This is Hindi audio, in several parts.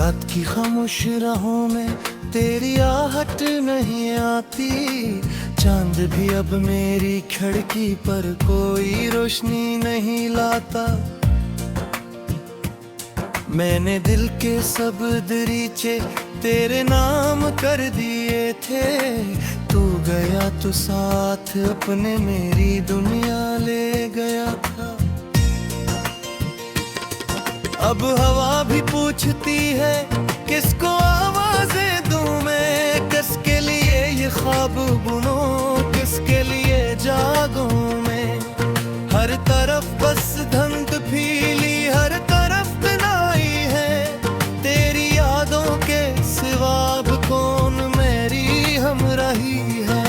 रात की खामोश राहों में तेरी आहट नहीं आती। चांद भी अब मेरी खिड़की पर कोई रोशनी नहीं लाता। मैंने दिल के सब दरीचे तेरे नाम कर दिए थे। तू गया तो साथ अपने मेरी दुनिया ले गया था। अब हवा भी पूछती है किसको आवाजें दूं मैं। किसके लिए ये ख्वाब बुनूं, किसके लिए जागूं मैं। हर तरफ बस धुंध फीली, हर तरफ तनाई है। तेरी यादों के सिवा अब कौन मेरी हमराही है।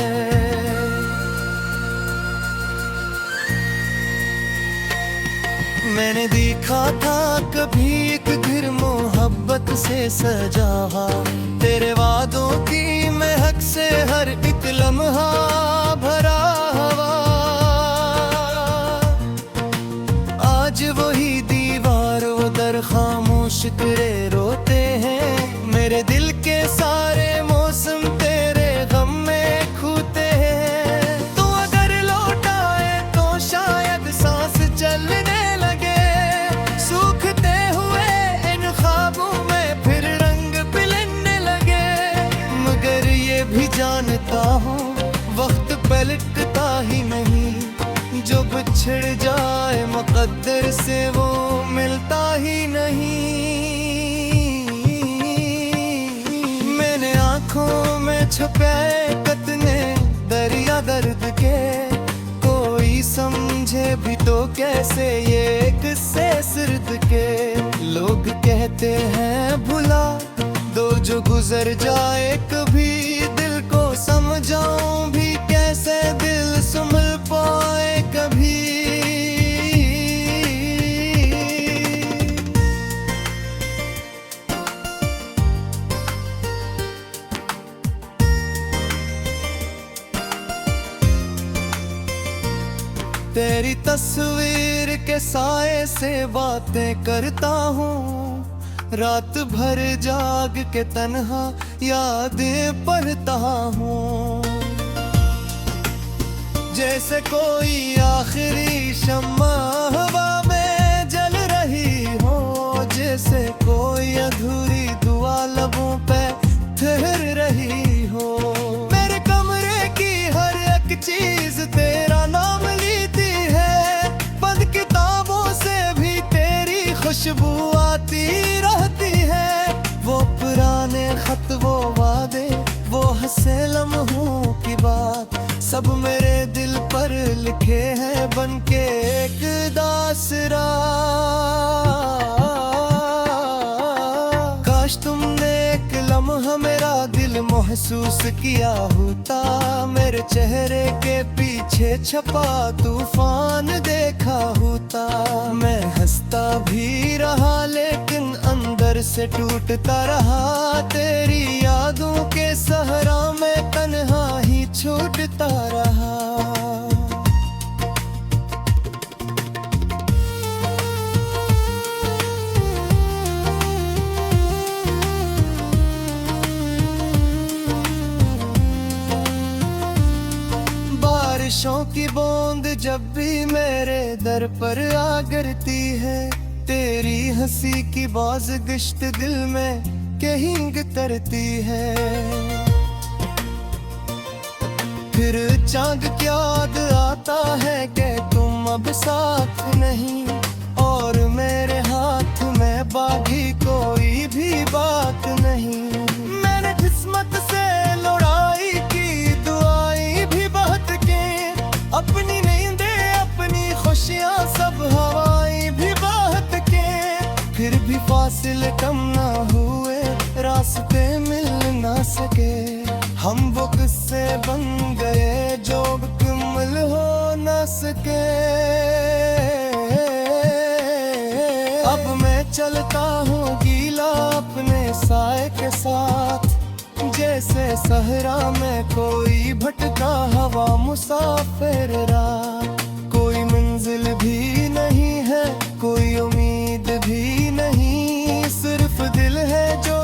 मैंने देखा था कभी एक घर मोहब्बत से सजा हुआ। तेरे वादों की महक से हर एक लम्हा भरा हुआ। आज वही दीवार वो दर खामोश तेरे रोते हैं। मेरे दिल के सारे मौसम तेरे गम में खूते हैं। तू अगर लौट आए तो शायद सांस चलने जानता हूँ वक्त पलटता ही नहीं। जो बिछड़ जाए मुकद्दर से वो मिलता ही नहीं। मैंने आँखों में छुपाए कितने दरिया दर्द के। कोई समझे भी तो कैसे ये किस्से सिर्द के। लोग कहते हैं भुला दो जो गुजर जाए कभी। दिल को समझाऊं भी कैसे, दिल संभल पाए कभी। तेरी तस्वीर के साए से बातें करता हूँ। रात भर जाग के तन्हा यादें पढ़ता हूँ। जैसे कोई आखिरी शम्मा हवा में जल रही हो। जैसे कोई अधूरी दुआ लबों पे ठहर रही हो। मेरे कमरे की हर एक चीज तेरा नाम लेती है। बंद किताबों से भी तेरी खुशबू आती रहती है। वो पुराने खत, वो वादे, वो हंसे लम्हों की बात, सब मेरे दिल पर लिखे हैं बनके एक दासरा। काश तुमने एक लम्हा मेरा दिल महसूस किया होता। मेरे चेहरे के पीछे छपा तूफान देखा होता। मैं हंसता भी रहा लेकिन अंदर से टूटता रहा। तेरी यादों के सहरा में तन्हा ही छूटता रहा। बारिशों की बूंद जब भी मेरे दर पर आ गिरती है। तेरी हंसी की बाज़गिश्त दिल में कहीं तरती है। फिर चाँद क्या याद आता है कि तुम अब साथ नहीं। और मेरे हाथ में बाकी कोई भी बात नहीं। मैंने किस्मत से लड़ाई की, दुआएं भी बहुत की। अपनी नींदें, अपनी खुशियाँ, सब हवाएं भी बहुत की। फिर भी फासिले कम ना हुए, रास्ते मिल ना सके। हम वो किस्से बन गए जो मुकम्मल हो ना सके। अब मैं चलता हूँ गीला अपने साए के साथ। जैसे सहरा में कोई भटका हवा मुसाफिर रात। कोई मंजिल भी नहीं है, कोई उम्मीद भी नहीं। सिर्फ दिल है जो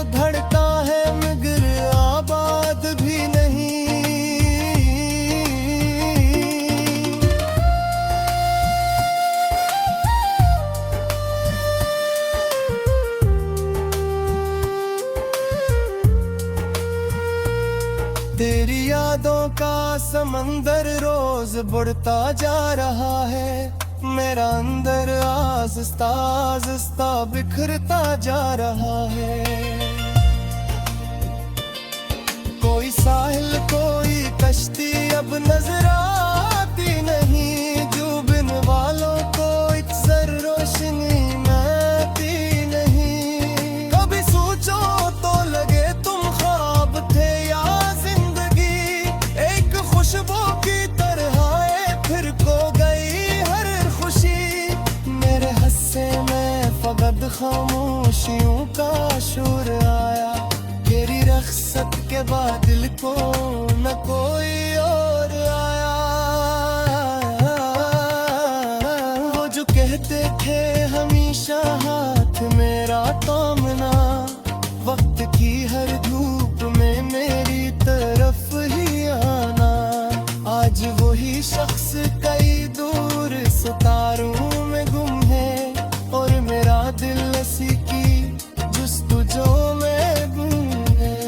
का समंदर रोज बढ़ता जा रहा है, मेरा अंदर आहिस्ता आहिस्ता बिखरता जा रहा है। कोई साहिल कोई कश्ती अब नजर आती नहीं, डूबन वालों को एक जर रोशनी मिलती नहीं। कभी सोचो तो लगे तुम ख्वाब थे या जिंदगी, एक खुशबू की तरह फिर को गई हर खुशी। मेरे हस्से में फकत खामोशियों का शोर आया, तेरी रख्सत के बाद दिल को न कोई और आया। वो जो कहते थे हमेशा हाथ मेरा थामना, वक्त की हर धूप में मेरी तरफ ही आना। आज वही शख्स कई दूर सितारों में गुम है, और मेरा दिल उसी की जुस्तजू में गुम है।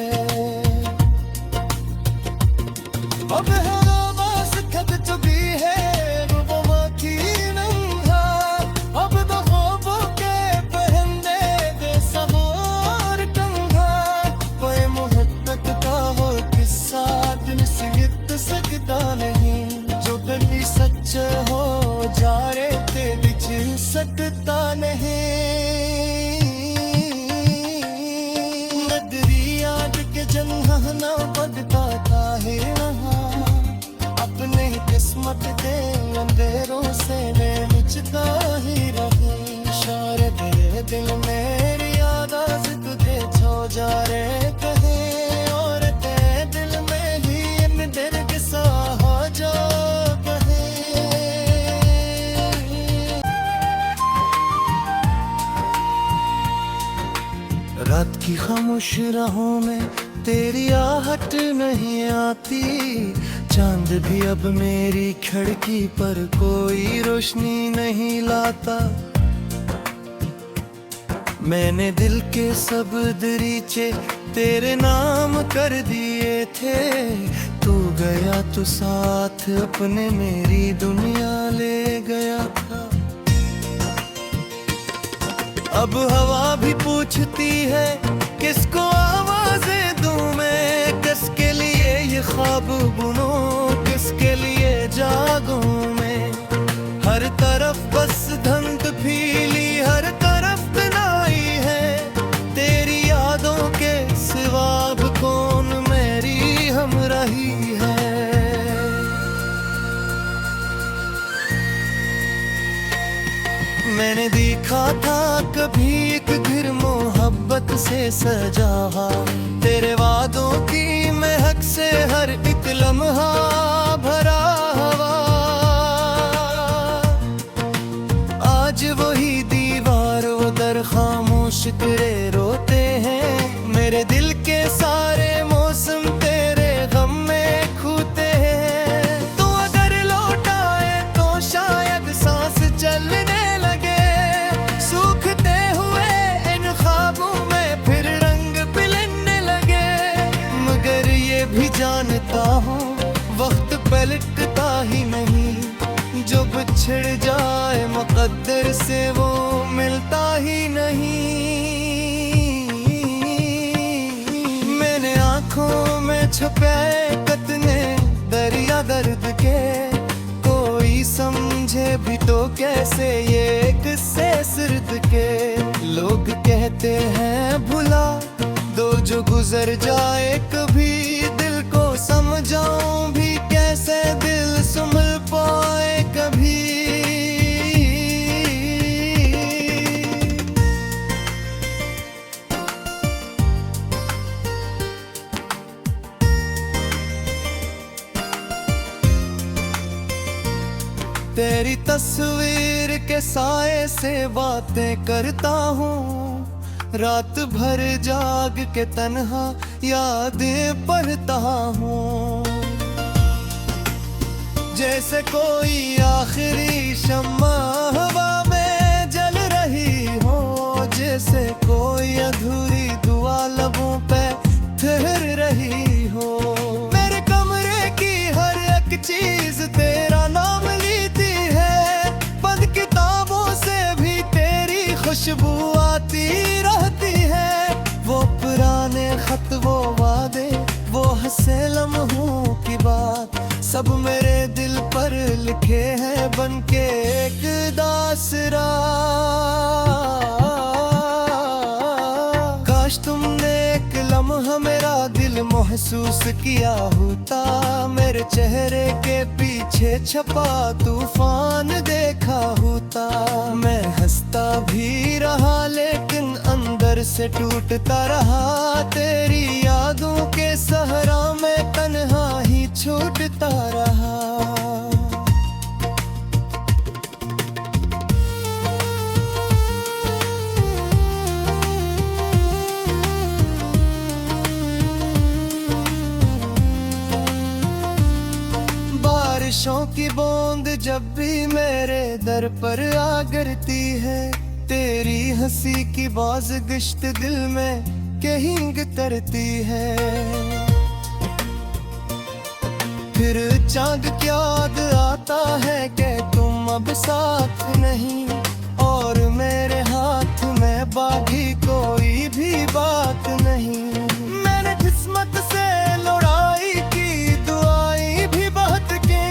अब है आवाज़ थक चुकी है रुबमा की नंहा, अब तो ख्वाबों के पहनने दे सवार कंधा। कोई मोहब्बत का हो किस्सा दिल से गिर सकता नहीं, जो कभी सच हो जा रे थे बिछड़ सकता नहीं। याद के जन्ना बदता था है वहाँ, अपने किस्मत के अंधेरों से मैं मुझका ही रही। इशारे तेरे दिल मेरी याद आज तुझे छो जा रे कहे, और तेरे दिल में ही इन दर्द सा हो जा कहे। रात की खामोश राहों में तेरी आहट नहीं आती, चांद भी अब मेरी खिड़की पर कोई रोशनी नहीं लाता। मैंने दिल के सब दरीचे तेरे नाम कर दिए थे, तू गया तो साथ अपने मेरी दुनिया ले गया था। अब हवा भी पूछती है किसको आवाजें दूं मैं, किसके लिए ये ख्वाब बुनूं, किसके लिए जागूं मैं। हर तरफ बस धुंध फीली, हर तरफ तनाई है, तेरी यादों के सिवा अब कौन मेरी हमराही है। मैंने देखा था कभी एक घर मोहब्बत से सजा, तेरे वादों की महक से हर एक लम्हा भरा हवा। आज वही दीवार वो दर खामोश तेरे रोते हैं, मेरे दिल के सारे मौसम तेरे गम में खूते हैं। तो अगर लौट आए तो शायद सांस चलने भी जानता हूँ वक्त पलटता ही नहीं, जो बिछड़ जाए मुकद्दर से वो मिलता ही नहीं। मैंने आँखों में छुपाए कितने दरिया दर्द के, कोई समझे भी तो कैसे ये किस्से सिर्द के। लोग कहते हैं भुला दो जो गुजर जाए कभी, दिल को समझाऊं भी कैसे दिल संभल पाए कभी। तेरी तस्वीर के साए से बातें करता हूँ, रात भर जाग के तन्हा यादें पढ़ता हूँ। जैसे कोई आखिरी शम्मा हवा में जल रही हो, जैसे कोई अधूरी दुआ लबों पे ठहर रही हो। मेरे कमरे की अब मेरे दिल पर लिखे हैं बनके एक दासरा। काश तुमने एक लम्हा मेरा दिल महसूस किया होता, मेरे चेहरे के पीछे छपा तूफान देखा होता। मैं हंसता भी रहा लेकिन अंदर से टूटता रहा, तेरी यादों के सहरा में तन्हा ही छूटता रहा। बारिशों की बूंद जब भी मेरे दर पर आ गिरती है, तेरी हंसी की बाज़गिश्त दिल में कहीं तरती है। फिर चांद क्या याद आता है कि तुम अब साथ नहीं, और मेरे हाथ में बाकी कोई भी बात नहीं। मैंने किस्मत से लड़ाई की, दुआएं भी बहुत की,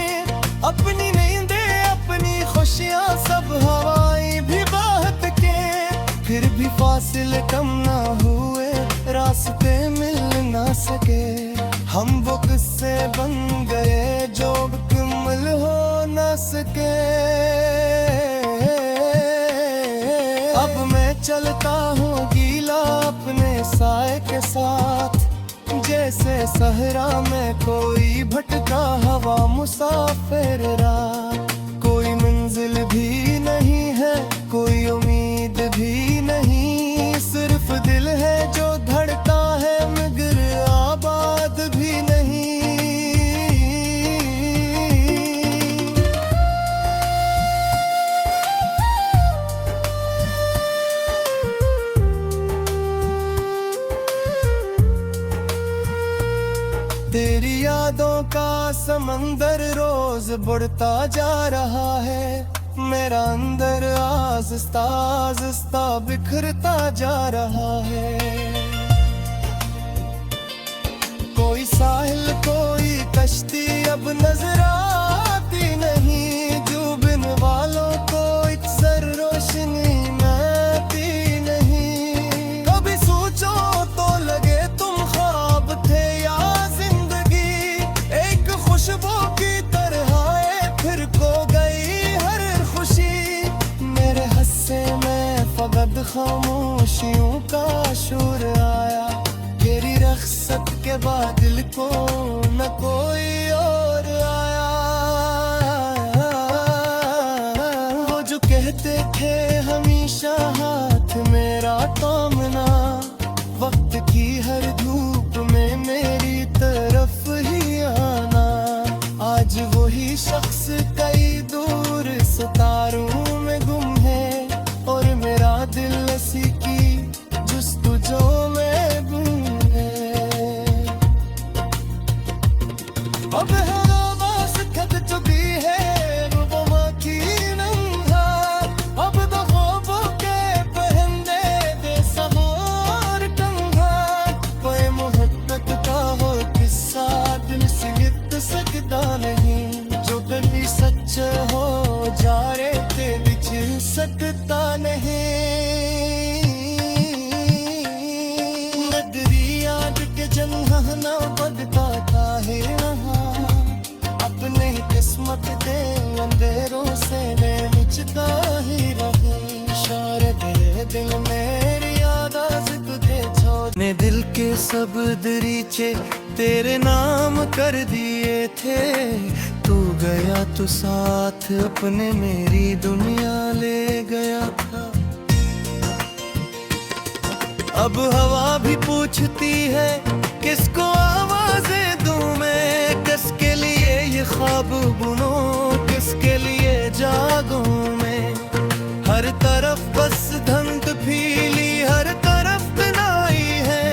अपनी नींदें अपनी खुशियां सब हवाएं भी बहुत के। फिर भी फासिले कम ना हुए, रास्ते मिल ना सके, हम वो किस्से बन गए जो मुकम्मल हो ना सके। अब मैं चलता हूँ गीला अपने साए के साथ, जैसे सहरा में कोई भटका हवा मुसाफिर रात। कोई मंजिल भी नहीं है, कोई उम्मीद भी नहीं, सिर्फ दिल है जो धड़का है मगर आबाद भी नहीं। तेरी यादों का समंदर रोज बढ़ता जा रहा है, मेरा अंदर आहिस्ता आहिस्ता बिखरता जा रहा है। कोई साहिल कोई कश्ती अब नजर आती नहीं, डूबन वालों को एक सर रोशनी मिलती नहीं। कभी सोचो तो लगे तुम ख्वाब थे या जिंदगी, एक खुशबू की तरह है फिर खो गई हर खुशी। मेरे हस्से में फकत खामोशियों का शोर आया, तेरी रख्सत के बाद दिल को न कोई और आया। वो जो कहते थे हमेशा हाथ मेरा थामना, वक्त की हर धूप में मेरी तरफ ही आना। आज वही शख्स कई दूर सितारों में गुम है, और मेरा दिल उसी की जुस्तजू में गुम है। अब हवास थक चुकी है वो माखी नंगा, अब तो ख्वाबों के पहंदे बेसहार टंगा। कोई मोहब्बत का हो किस्सा दिल से गिर सकता नहीं, जो कभी सच हो जा रे ते बिछड़ सकता नहीं। नगरी याद के जंगह न बदता था है रहा, अपने किस्मत दे अंधेरों से बेचता ही रहे। इशारे तेरे दिल मेरी याद आज तुझे छोड़ने, दिल के सब दरीचे तेरे नाम कर दिए थे। तू गया तो साथ अपने मेरी दुनिया ले गया था। अब हवा भी पूछती है किसको आवाजें दूं मैं, किसके लिए ये ख्वाब बुनूं, किसके लिए जागूं मैं। हर तरफ बस धुंध फीली, हर तरफ तनाई है,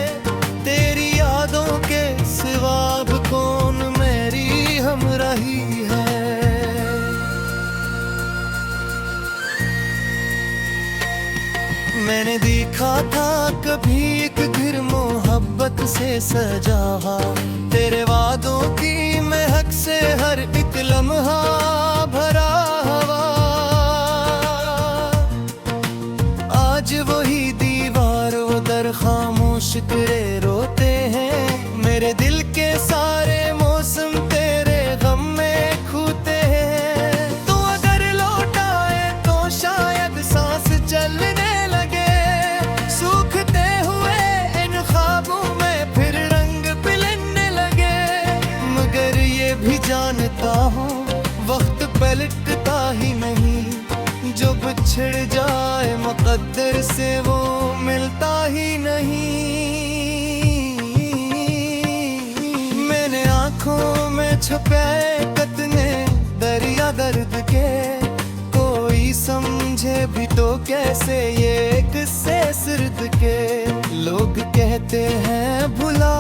तेरी यादों के सिवा अब कौन मेरी हमराही है। मैंने देखा था कभी एक घर मोहब्बत से सजा। तेरे वादों की महक से हर एक लम्हा भरा हवा। आज वही दीवार वो दर खामोश तेरे रोते हैं। मेरे दिल के सारे मौसम तेरे गम में खूते हैं। तू अगर लौट आए तो शायद सांस चलने लगे। सूखते हुए इन ख्वाबों में फिर रंग पिलने लगे। मगर ये भी जानता हूँ वक्त पलटता ही नहीं। जो बिछड़ जाए मुकद्दर से वो मिलता ही नहीं। मैंने आंखों में छुपाए कितने दरिया दर्द के। कोई समझे भी तो कैसे ये किस्से सिर्द के। लोग कहते हैं भुला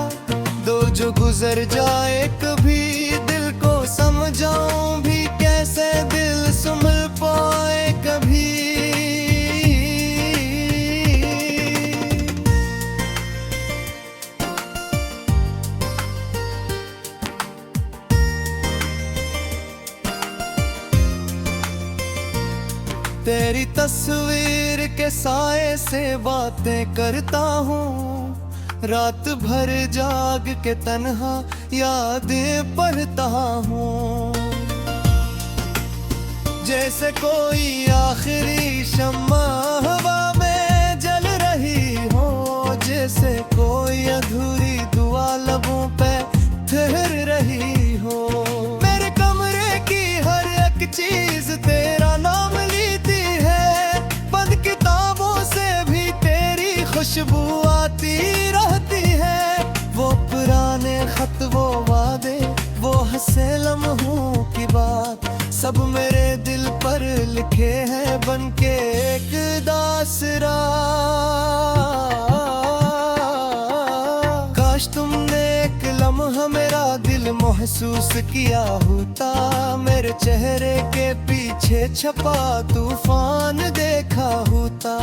दो जो गुजर जाए कभी। दिल को समझाऊं भी कैसे दिल संभल पाए कभी। तेरी तस्वीर के साए से बातें करता हूँ। रात भर जाग के तन्हा यादें पढ़ता हूँ। जैसे कोई आखिरी शम्मा हवा में जल रही हो। जैसे कोई अधूरी दुआ लबों पे ठहर रही हो। मेरे कमरे की हर एक चीज तेरा नाम लेती है। बंद किताबों से भी तेरी खुशबू आती रहती है। वो पुराने खत वो वादे वो हंसे लम्हों की बात सब मेरे दिल पर लिखे हैं बन के एक दासरा। काश तुमने एक लम्हा मेरा दिल महसूस किया होता। मेरे चेहरे के पीछे छपा तूफान देखा होता।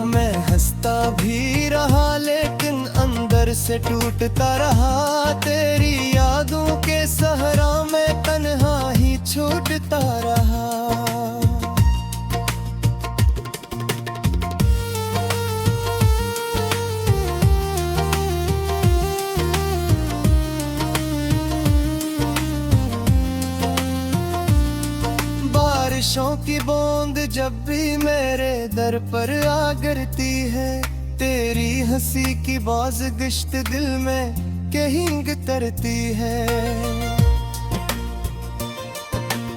मैं हंसता भी रहा लेकिन अंदर से टूटता रहा। तेरी यादों के सहरा में तन्हा ही छूटता रहा। बारिशों की बूंद जब भी मेरे दर पर आ गिरती है। तेरी हंसी की बाज़गिश्त दिल में कहीं तरती है।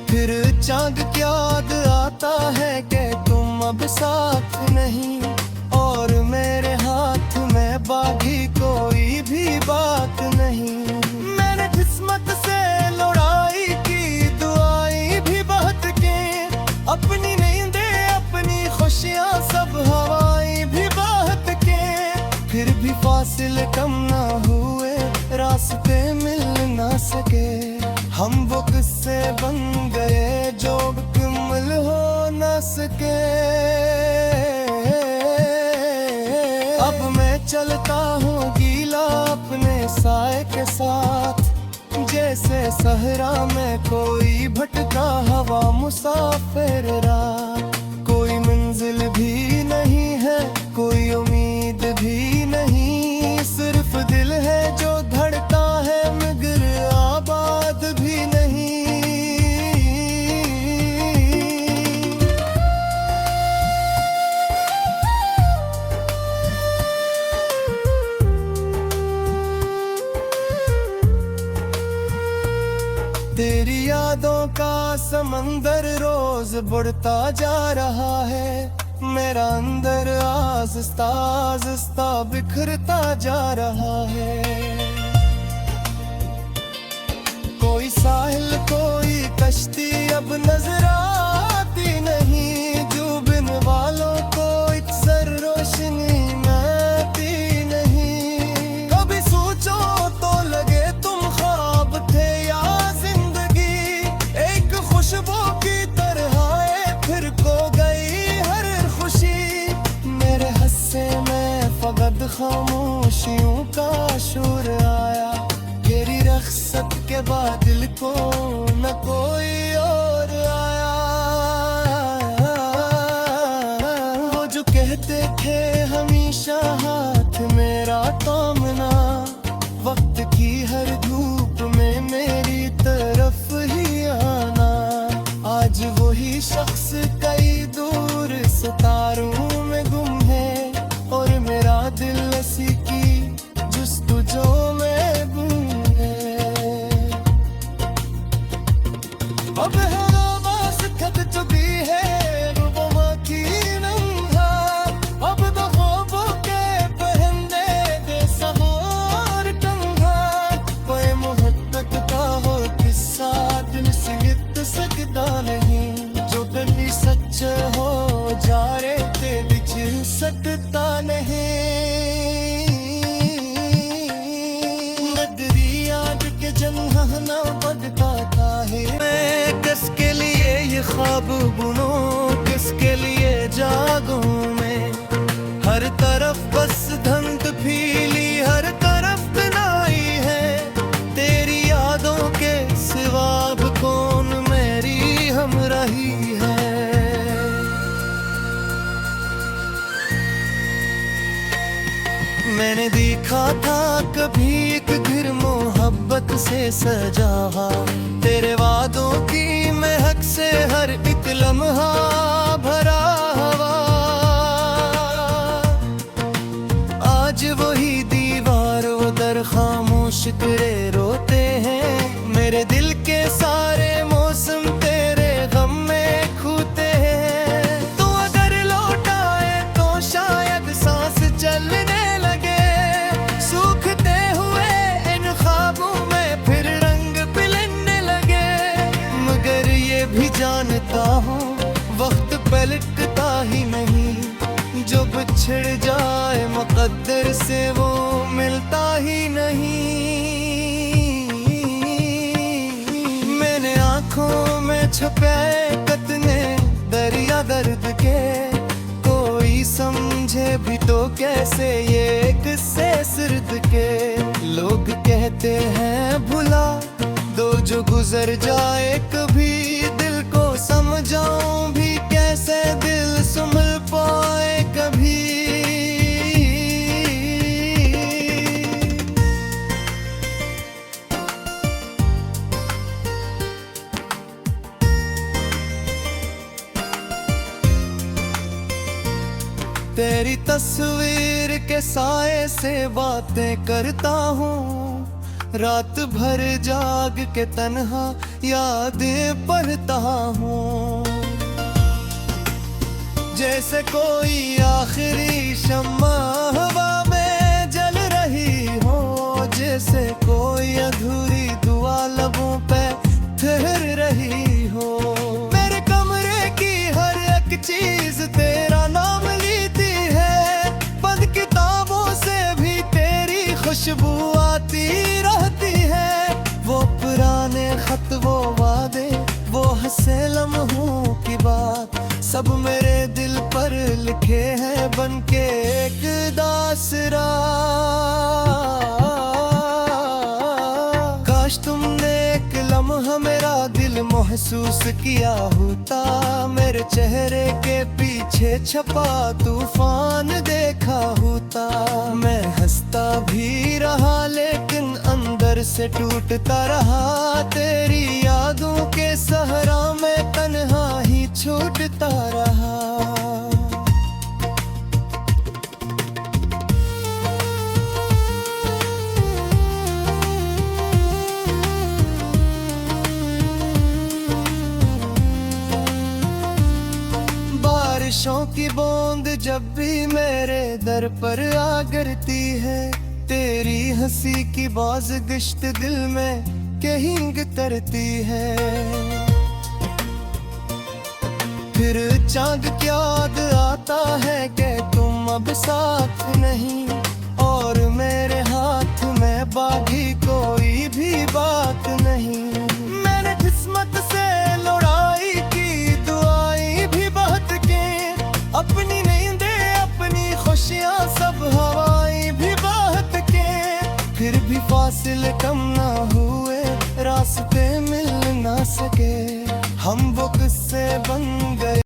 फिर चांद क्या याद आता है कि तुम अब साथ नहीं। और मेरे हाथ में बाकी कोई भी बात नहीं। मैंने किस्मत से लड़ाई की दुआएं भी बहुत की। अपनी नींदें अपनी खुशियां सब हवाएं भी बहुत की। फिर भी फासिले कम ना हुए रास्ते मिल ना सके। हम वो किस्से बन गए जो मुकम्मल हो ना सके। अब मैं चलता हूँ गीला अपने साए के साथ। जैसे सहरा में कोई भटका हवा मुसाफिर रात। कोई मंजिल भी नहीं है कोई उम्मीद भी नहीं। सिर्फ दिल है जो धड़का है मगर आबाद भी नहीं। तेरी यादों का समंदर रोज बढ़ता जा रहा है। मेरा अंदर आस्ता आस्ता बिखरता जा रहा है। कोई साहिल कोई कश्ती अब नजर आती नहीं। डूबन वालों को इक्सर रोशनी मिलती नहीं। कभी सोचो तो लगे तुम ख्वाब थे या जिंदगी। एक खुशबू की तरह फिर खो गई हर खुशी। मेरे हस्से में फकत खामोशियों का शख्स कई दूर सितारों में गुम है, और मेरा दिल उसी की जुस्तजू में गुम है। अब है आवाज़ थक चुकी है रुबमा की नंहा, अब तो ख्वाबों के पहनने दे सहार कंधा। कोई मोहब्बत का हो किस्सा दिल से गिर सकता नहीं, जो कभी सच हो जा रे ते बिछड़ सकता नहीं। नगरी याद के जन्हाना बदकाता है, मैं किसके लिए ये ख्वाब बुनूं, किसके लिए जागूं मैं। हर तरफ बस धुंध फीली, हर तरफ बिनाई है, तेरी यादों के सिवा अब कौन मेरी हमराही है। मैंने देखा था कभी एक घर मोहब्बत से सजा, तेरे वादों की महक से हर एक लम्हा भरा हवा। आज वही दीवार वो दर खामोश तेरे रोते हैं, मेरे दिल के सारे मौसम तेरे गम में खूते हैं। तो अगर लौट आए तो शायद सांस चलने लगे, सूखते हुए इन ख्वाबों में फिर रंग पिलने लगे। मगर ये भी जानता हूँ वक्त पलटता ही नहीं, जो बिछड़ जाए मुकद्दर से वो मिलता ही नहीं। मैंने आंखों में छुपे कितने दरिया दर्द के, कोई समझे भी तो कैसे ये किस्से सिर्द के। लोग कहते हैं भुला दो जो गुजर जाए कभी, दिल को समझाऊं भी कैसे दिल संभल पाए कभी। तेरी तस्वीर के साए से बातें करता हूँ, रात भर जाग के तन्हा यादें पढ़ता हूँ। जैसे कोई आखिरी शम्मा हवा में जल रही हो, जैसे कोई अधूरी दुआ लबों पे ठहर रही हो। मेरे कमरे की हर एक चीज तेरा नाम लेती है, बंद किताबों से भी तेरी खुशबू आती रहती है। वो पुराने खत वो वादे वो हंसे लम्हों की बात, सब मेरे दिल पर लिखे हैं बनके एक दासरा। काश तुमने एक लम्हा मेरा दिल महसूस किया होता, मेरे चेहरे के पीछे छपा तूफान देखा होता। मैं हंसता भी रहा लेकिन अंदर से टूटता रहा, तेरी यादों के सहरा में तन्हा ही छूटता रहा। बारिशों की बूंद जब भी मेरे दर पर आ गिरती है, तेरी हंसी की बाज़गिश्त दिल में कहीं तरती है। फिर चांद क्या याद आता है कि तुम अब साथ नहीं, और मेरे हाथ में बाकी कोई भी बात नहीं।